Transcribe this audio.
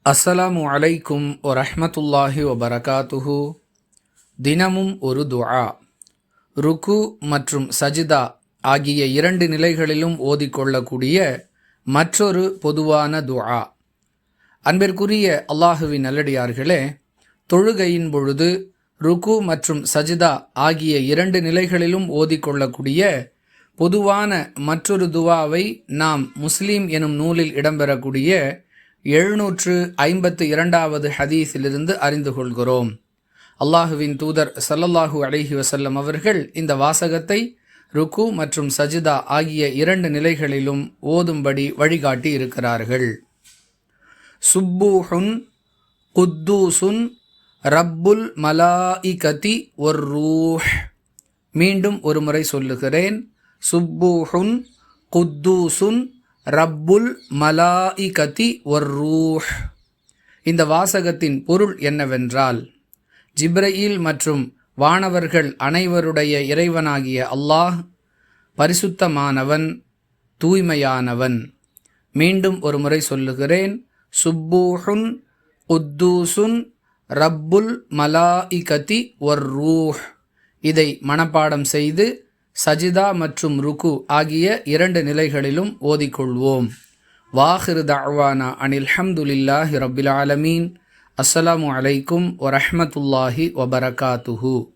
அஸ்ஸலாமு அலைக்கும் வரஹ்மத்துல்லாஹி வபரகாத்துஹு. தினமும் ஒரு துஆ. ருக்கு மற்றும் சஜிதா ஆகிய இரண்டு நிலைகளிலும் ஓதிக்கொள்ளக்கூடிய மற்றொரு பொதுவான துஆ. அன்பிற்குரிய அல்லாஹுவின் நல்லடியார்களே, தொழுகையின் பொழுது ருக்கு மற்றும் சஜிதா ஆகிய இரண்டு நிலைகளிலும் ஓதிக்கொள்ளக்கூடிய பொதுவான மற்றொரு துஆவை நாம் முஸ்லீம் எனும் நூலில் இடம்பெறக்கூடிய 752வது ஹதீஸிலிருந்து அறிந்து கொள்கிறோம். அல்லாஹுவின் தூதர் ஸல்லல்லாஹு அலைஹி வஸல்லம் அவர்கள் இந்த வாசகத்தை ருக்கு மற்றும் சஜிதா ஆகிய இரண்டு நிலைகளிலும் ஓதும்படி வழிகாட்டி இருக்கிறார்கள். சுப்பூஹுன் குத்தூசுன் ரப்புல் மலாயிகதி வர்ரூஹ். மீண்டும் ஒரு முறை சொல்லுகிறேன். சுப்பூஹுன் குத்தூசுன் ரப்புல் மலாயிகதி வர்ரூஹ். இந்த வாசகத்தின் பொருள் என்னவென்றால், ஜிப்ரயீல் மற்றும் வானவர்கள் அனைவருடைய இறைவனாகிய அல்லாஹ் பரிசுத்தமானவன், தூய்மையானவன். மீண்டும் ஒரு முறை சொல்லுகிறேன். சுப்பூஹுன் குத்தூசுன் ரப்புல் மலாயிகதி வர்ரூஹ். இதை மனப்பாடம் செய்து சஜிதா மற்றும் ருக்கு ஆகிய இரண்டு நிலைகளிலும் ஓதிக்கொள்வோம். வாஹிரு தஅவானா அனில் ஹம்துலில்லாஹி ரப்பில் ஆலமீன். அஸ்ஸலாமு அலைக்கும் வரஹ்மத்துல்லாஹி வபரகாத்துஹு.